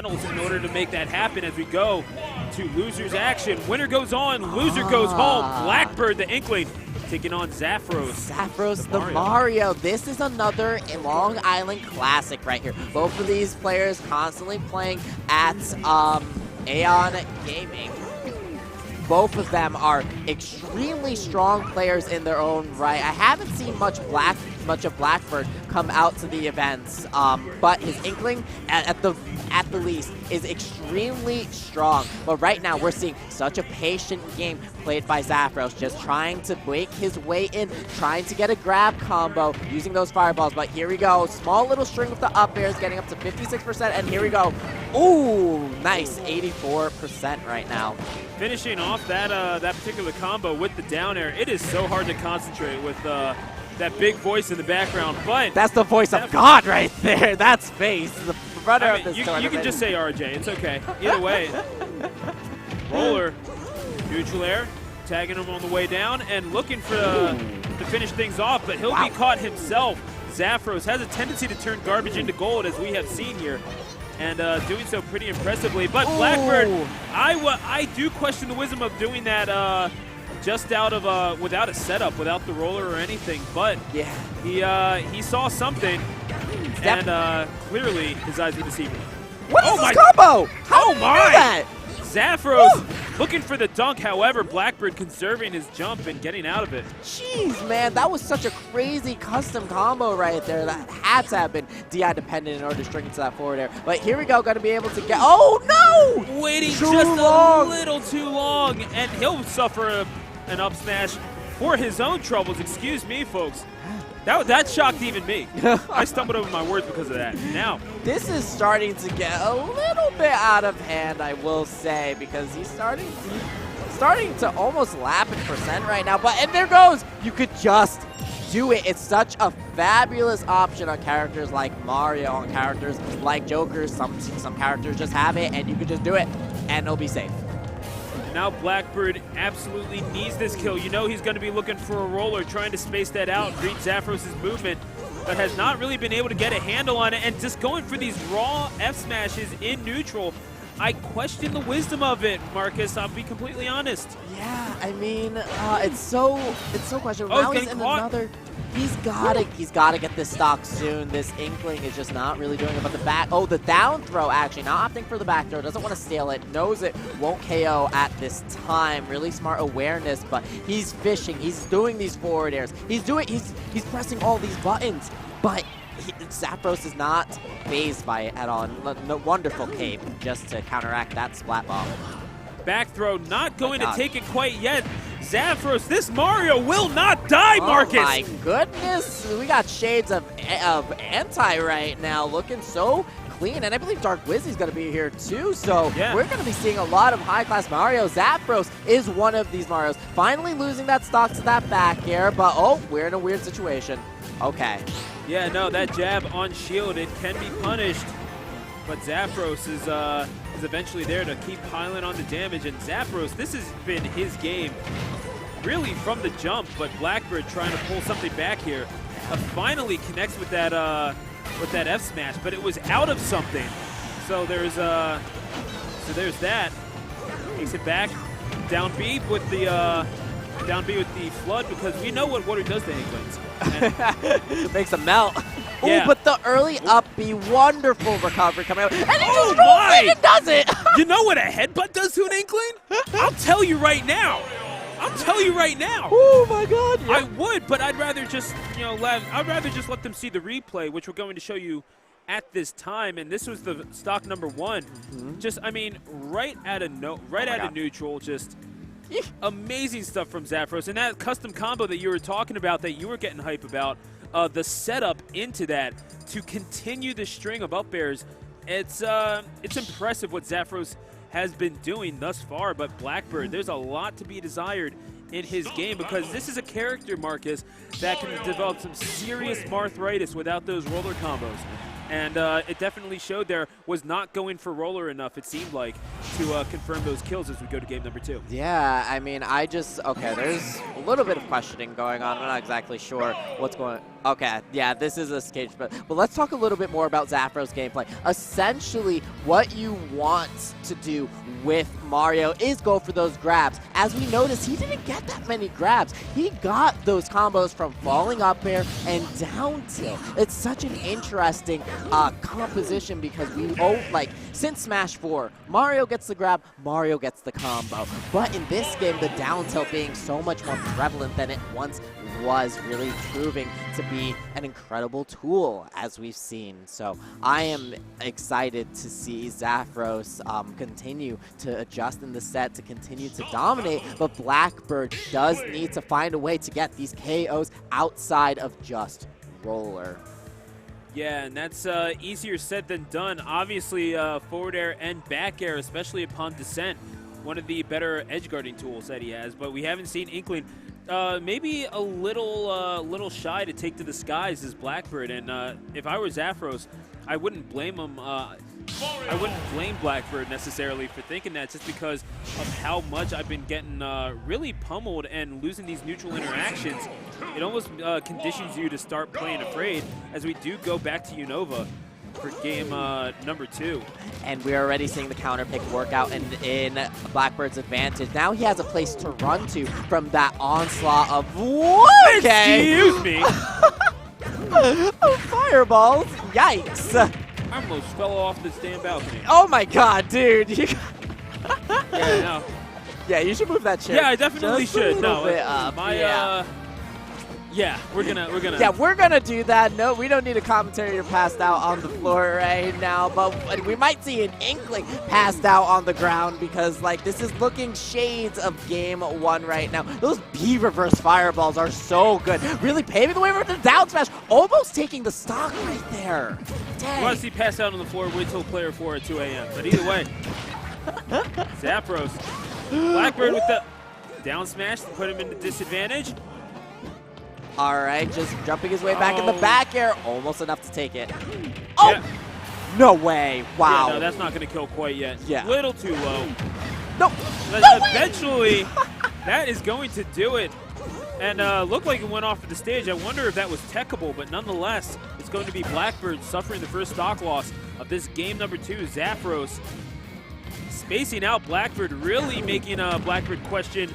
fundamentals in order to make that happen as we go to losers action. Winner goes on, loser goes home. Blackbird, the Inkling, taking on Zaphros. Zaphros, the Mario. This is another Long Island classic right here. Both of these players constantly playing at Aeon Gaming. Both of them are extremely strong players in their own right. I haven't seen much of Blackbird come out to the events, but his Inkling, at the least, is extremely strong. But right now, we're seeing such a patient game played by Zaphros, just trying to break his way in, trying to get a grab combo, using those fireballs. But here we go, small little string with the up airs, getting up to 56%, and here we go. Ooh, nice, 84% right now. Finishing off that that particular combo with the down air, it is so hard to concentrate with that big voice in the background. But that's the voice of God right there. That's Face, the runner of this tournament. You can just say RJ. It's okay. Either way, Roller, neutral air, tagging him on the way down and looking for to finish things off, but he'll be caught himself. Zaphros has a tendency to turn garbage into gold, as we have seen here, and doing so pretty impressively. But Blackbird, I do question the wisdom of doing that just out of without a setup, without the roller or anything. But yeah, he saw something, and clearly his eyes were deceiving him. What is this combo? How did he do that? Zaphros looking for the dunk, however, Blackbird conserving his jump and getting out of it. Jeez, man, that was such a crazy custom combo right there. That had to have been DI dependent in order to string it to that forward air. But here we go, gonna be able to get, oh no! Waiting just a little too long, and he'll suffer an up smash for his own troubles. Excuse me, folks. That shocked even me. I stumbled over my words because of that. Now, this is starting to get a little bit out of hand, I will say, because he's starting to almost lap in percent right now. But and there goes. You could just do it. It's such a fabulous option on characters like Mario, on characters like Joker. Some characters just have it, and you could just do it, and it'll be safe. Now Blackbird absolutely needs this kill. You know he's going to be looking for a roller, trying to space that out, read Zaphros' movement, but has not really been able to get a handle on it, and just going for these raw F smashes in neutral. I question the wisdom of it, Marcus. I'll be completely honest. Yeah, I mean, it's so questionable. Now he's in another. He's gotta get this stock soon. This Inkling is just not really doing it. But the back, the down throw actually, not opting for the back throw. Doesn't want to steal it. Knows it won't KO at this time. Really smart awareness, but he's fishing. He's doing these forward airs. He's pressing all these buttons, but Zaphros is not fazed by it at all. No wonderful cape just to counteract that splat bomb. Back throw, not going to take it quite yet. Zaphros, this Mario will not die, Marcus! Oh my goodness, we got shades of anti right now, looking so clean, and I believe Dark Wizzy's going to be here too, so we're going to be seeing a lot of high-class Mario. Zaphros is one of these Marios, finally losing that stock to that back air, but we're in a weird situation. Okay. Yeah, no, that jab on shield, it can be punished, but Zaphros is eventually there to keep piling on the damage, and Zaphros, this has been his game really from the jump, but Blackbird trying to pull something back here. Finally connects with that F smash, but it was out of something. So there's that. Takes it back. Down B with the flood, because we know what water does to Inklings. It makes them melt. Yeah. Ooh, but the early up B, wonderful recovery coming out. And he just rolls in and does it! You know what a headbutt does to an Inkling? I'll tell you right now. Oh my God! Yeah. I would, but I'd rather just, let them see the replay, which we're going to show you at this time. And this was the stock number one. Just, I mean, right out of neutral, just amazing stuff from Zaphros. And that custom combo that you were talking about, that you were getting hype about, the setup into that to continue the string of up airs. It's impressive what Zaphros has been doing thus far, but Blackbird, there's a lot to be desired in his game, because this is a character, Marcus, that can develop some serious arthritis without those roller combos. And it definitely showed there, was not going for roller enough, it seemed like, to confirm those kills as we go to game number 2. Yeah, I mean, there's a little bit of questioning going on. I'm not exactly sure what's going on. Okay, yeah, this is a stage, but let's talk a little bit more about Zaphros' gameplay. Essentially, what you want to do with Mario is go for those grabs. As we noticed, he didn't get that many grabs. He got those combos from falling up air and down tilt. It's such an interesting composition because since Smash 4, Mario gets the grab, Mario gets the combo. But in this game, the down tilt being so much more prevalent than it once was, really proving to be an incredible tool, as we've seen. So I am excited to see Zaphros continue to adjust in the set, to continue to dominate, but Blackbird does need to find a way to get these KOs outside of just roller. Yeah, and that's easier said than done. Obviously, forward air and back air, especially upon descent, one of the better edge guarding tools that he has, but we haven't seen Inkling maybe a little shy to take to the skies as Blackbird, and if I were Zaphros, I wouldn't blame him. I wouldn't blame Blackbird necessarily for thinking that, just because of how much I've been getting really pummeled and losing these neutral interactions. It almost conditions you to start playing afraid as we do go back to Unova for game number 2. And we're already seeing the counter pick work out in Blackbird's advantage. Now he has a place to run to from that onslaught of Excuse me. Oh, fireballs. Yikes. I almost fell off this damn balcony. Oh my god, dude. Yeah, no. Yeah, you should move that chair. Yeah, I definitely just should. No, yeah, we're gonna. Yeah, we're gonna do that. No, we don't need a commentator passed out on the floor right now, but we might see an Inkling passed out on the ground because, like, this is looking shades of game 1 right now. Those B reverse fireballs are so good, really paving the way for the down smash, almost taking the stock right there. Dang. Once he passed out on the floor, wait till player 4 at 2 a.m. But either way, Zaphros, Blackbird with the down smash to put him into disadvantage. All right, just jumping his way back in the back air. Almost enough to take it. Oh! Yeah. No way. Wow. Yeah, no, that's not going to kill quite yet. Yeah. Little too low. No. But eventually, that is going to do it. And looked like it went off of the stage. I wonder if that was techable, but nonetheless, it's going to be Blackbird suffering the first stock loss of this game number 2. Zaphros spacing out Blackbird, really making Blackbird question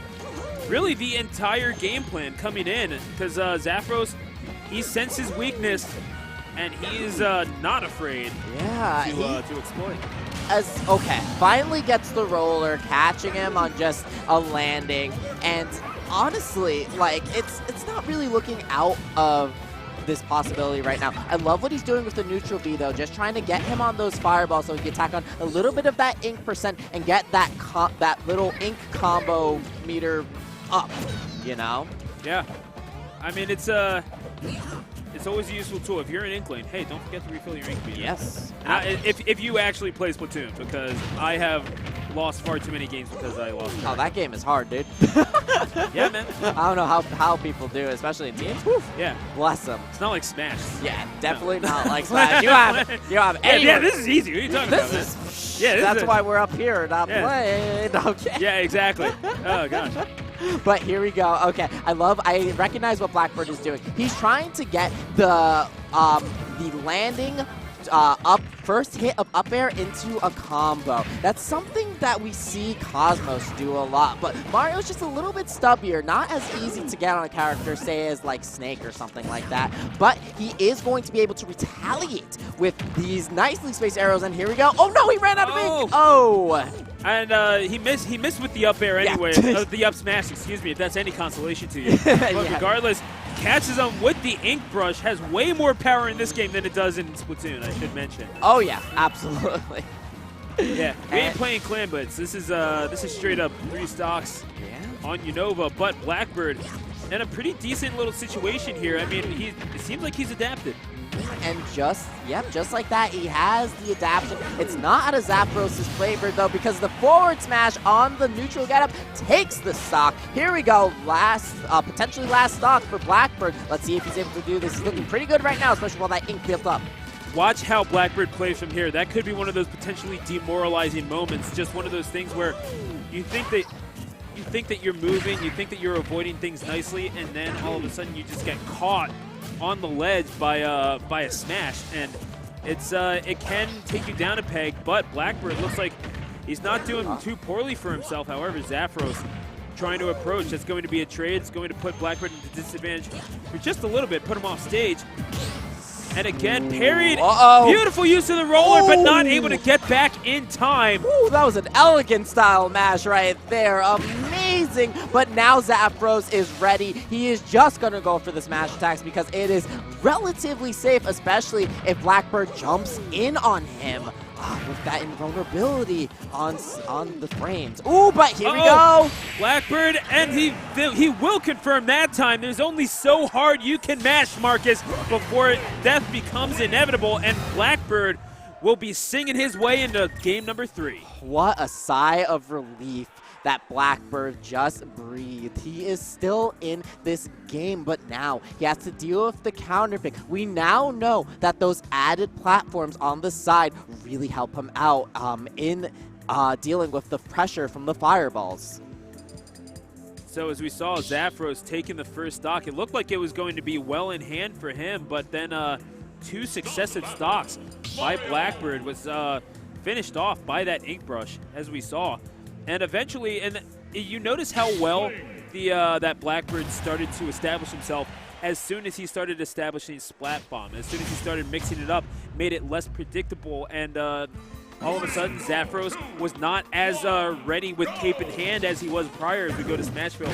really the entire game plan coming in, because Zaphros, he senses weakness, and he is not afraid to exploit. Okay, finally gets the roller, catching him on just a landing, and honestly, like, it's not really looking out of this possibility right now. I love what he's doing with the neutral B, though, just trying to get him on those fireballs so he can attack on a little bit of that ink percent and get that little ink combo meter up, you know? Yeah. I mean, it's always a useful tool. If you're an Inkling, hey, don't forget to refill your ink meter. Yes. If you actually play Splatoon, because I have lost far too many games because I lost. Oh, that game is hard, dude. Yeah, man. I don't know how people do, especially in teams. Woof. Yeah. Bless them. It's not like Smash. Yeah, definitely not like Smash. You have yeah, this is easy. What are you talking about, man? Yeah, that's why we're up here, not playing. Okay. Yeah, exactly. Oh, gosh. But here we go. Okay, I recognize what Blackbird is doing. He's trying to get the landing first hit of up air into a combo. That's something that we see Cosmos do a lot, but Mario's just a little bit stubbier, not as easy to get on a character, say as like Snake or something like that, but he is going to be able to retaliate with these nicely spaced arrows, and here we go. Oh no, he ran out of ink! Oh! And he missed with the up air anyway, the up smash, excuse me, if that's any consolation to you. But regardless, catches him with the ink brush, has way more power in this game than it does in Splatoon, I should mention. Oh yeah, absolutely. Yeah, we ain't playing Clan Blitz. This is straight up 3 stocks on Unova, but Blackbird in a pretty decent little situation here. I mean, it seems like he's adapted. And just like that, he has the adaptation. It's not out of Zaphros' flavor, though, because the forward smash on the neutral getup takes the stock. Here we go, potentially last stock for Blackbird. Let's see if he's able to do this. He's looking pretty good right now, especially while that ink built up. Watch how Blackbird plays from here. That could be one of those potentially demoralizing moments. Just one of those things where you think that you're moving, you think that you're avoiding things nicely, and then all of a sudden you just get caught on the ledge by a smash, and it can take you down a peg. But Blackbird looks like he's not doing too poorly for himself. However, Zaphros trying to approach. That's going to be a trade. It's going to put Blackbird into disadvantage for just a little bit, put him off stage. And again, parried. Beautiful use of the roller, but not able to get back in time. Ooh, that was an elegant style mash right there. Amazing. But now Zaphros is ready. He is just going to go for the smash attacks because it is relatively safe, especially if Blackbird jumps in on him. With that invulnerability on the frames. Ooh, but here we go. Blackbird, and he will confirm that time. There's only so hard you can mash, Marcus, before death becomes inevitable, and Blackbird will be singing his way into game number 3. What a sigh of relief that Blackbird just breathed. He is still in this game, but now he has to deal with the counter pick. We now know that those added platforms on the side really help him out in dealing with the pressure from the fireballs. So as we saw Zaphros taking the first stock, it looked like it was going to be well in hand for him, but then 2 successive stocks by Blackbird was finished off by that ink brush, as we saw. And eventually, and you notice how well that Blackbird started to establish himself as soon as he started establishing Splat Bomb. As soon as he started mixing it up, made it less predictable, and all of a sudden Zaphros was not as ready with cape in hand as he was prior as we go to Smashville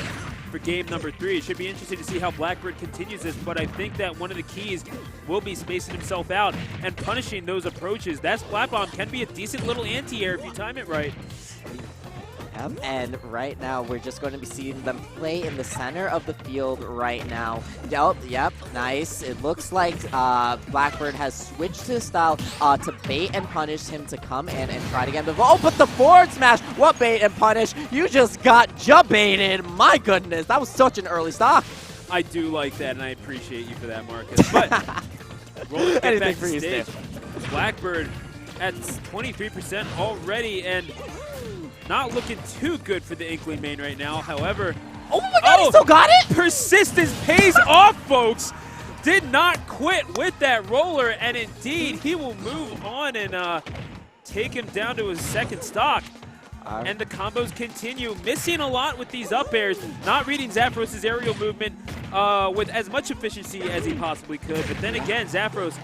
for game number 3. It should be interesting to see how Blackbird continues this, but I think that one of the keys will be spacing himself out and punishing those approaches. That Splat Bomb can be a decent little anti-air if you time it right. And right now, we're just going to be seeing them play in the center of the field right now. Yep, nice. It looks like Blackbird has switched his style to bait and punish him to come in and try to get him. Oh, but the forward smash! What bait and punish? You just got jump-baited. My goodness, that was such an early stock. I do like that, and I appreciate you for that, Marcus. But roll get back to stage. Blackbird at 23% already, and not looking too good for the Inkling main right now. However, oh my god, he still got it! Persistence pays off, folks. Did not quit with that roller, and indeed, he will move on and take him down to his second stock. And the combos continue. Missing a lot with these up airs, not reading Zaphros' aerial movement with as much efficiency as he possibly could. But then again, Zaphros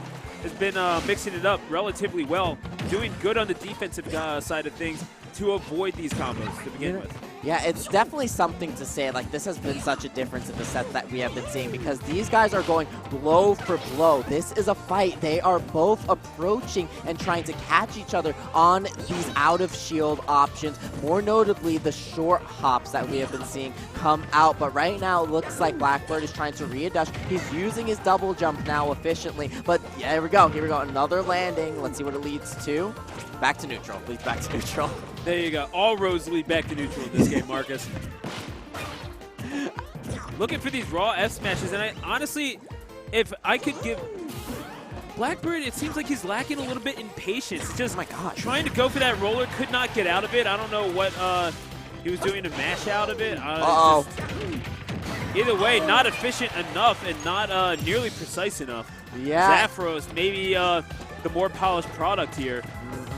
has been mixing it up relatively well, doing good on the defensive side of things to avoid these combos to begin with. Yeah, it's definitely something to say. Like, this has been such a difference in the set that we have been seeing because these guys are going blow for blow. This is a fight. They are both approaching and trying to catch each other on these out-of-shield options, more notably the short hops that we have been seeing come out. But right now, it looks like Blackbird is trying to re-dash. He's using his double jump now efficiently. But yeah, here we go. Here we go. Another landing. Let's see what it leads to. Back to neutral. Leads back to neutral. There you go. All roads lead back to neutral in this game, Marcus. Looking for these raw F smashes, and I honestly, if I could give Blackbird, it seems like he's lacking a little bit in patience. Just trying to go for that roller, could not get out of it. I don't know what he was doing to mash out of it. Either way, not efficient enough and not nearly precise enough. Yeah. Zaphros, maybe the more polished product here.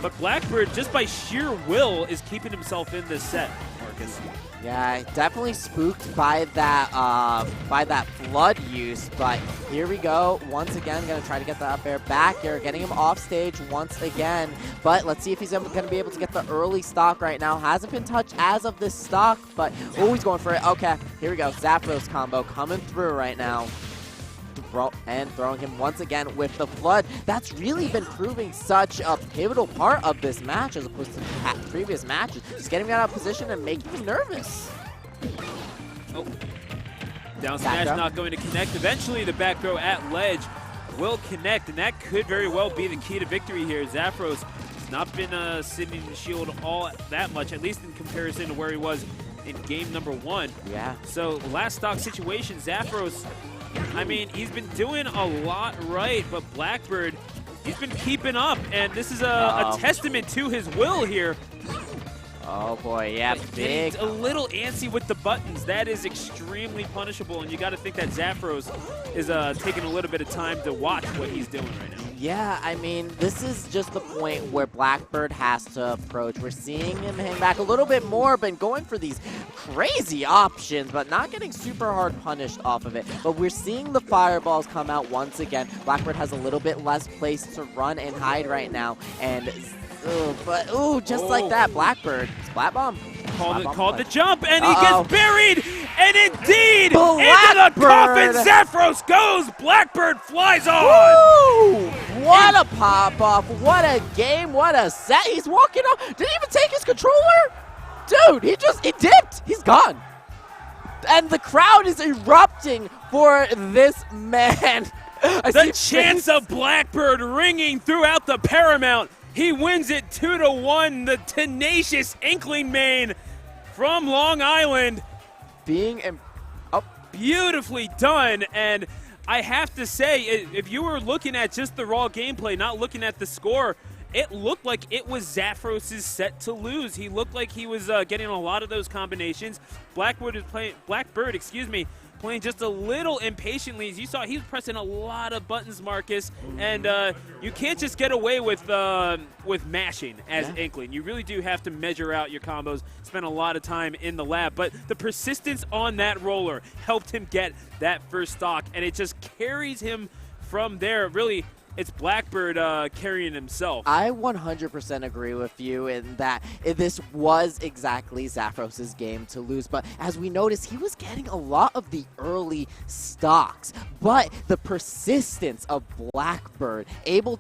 But Blackbird, just by sheer will, is keeping himself in this set, Marcus. Yeah, definitely spooked by that flood use, but here we go. Once again, going to try to get the up air back here, getting him off stage once again. But let's see if he's going to be able to get the early stock right now. Hasn't been touched as of this stock, but oh, he's going for it. Okay, here we go. Zaphros combo coming through right now. And throwing him once again with the flood. That's really been proving such a pivotal part of this match as opposed to previous matches. Just getting him out of position and making him nervous. Oh, down smash not going to connect. Eventually the back throw at ledge will connect, and that could very well be the key to victory here. Zaphros has not been sitting in the shield all that much, at least in comparison to where he was in game number 1. Yeah. So last stock situation, Zaphros, I mean, he's been doing a lot right, but Blackbird, he's been keeping up, and this is a testament to his will here. Oh boy, yeah, big. A little antsy with the buttons. That is extremely punishable, and you got to think that Zaphros is taking a little bit of time to watch what he's doing right now. Yeah, I mean, this is just the point where Blackbird has to approach. We're seeing him hang back a little bit more, but going for these crazy options, but not getting super hard punished off of it. But we're seeing the fireballs come out once again. Blackbird has a little bit less place to run and hide right now, and just like that, Blackbird, Splat Bomb. Called the jump, and he gets buried, and indeed, Blackbird. into the coffin, Zaphros goes, Blackbird flies on! Woo! What a pop-off, what a game, what a set. He's walking off, didn't even take his controller? Dude, he dipped, he's gone. And the crowd is erupting for this man. The chants of Blackbird ringing throughout the Paramount. He wins it 2-1, the tenacious Inkling main from Long Island. Beautifully done, and I have to say, if you were looking at just the raw gameplay, not looking at the score, it looked like it was Zaphros' set to lose. He looked like he was getting a lot of those combinations. Blackbird, playing just a little impatiently. As you saw, he was pressing a lot of buttons, Marcus, and you can't just get away with mashing as Inkling. You really do have to measure out your combos, spend a lot of time in the lab, but the persistence on that roller helped him get that first stock, and it just carries him from there. Really, it's Blackbird carrying himself. I 100% agree with you in that this was exactly Zaphros' game to lose. But as we noticed, he was getting a lot of the early stocks. But the persistence of Blackbird, able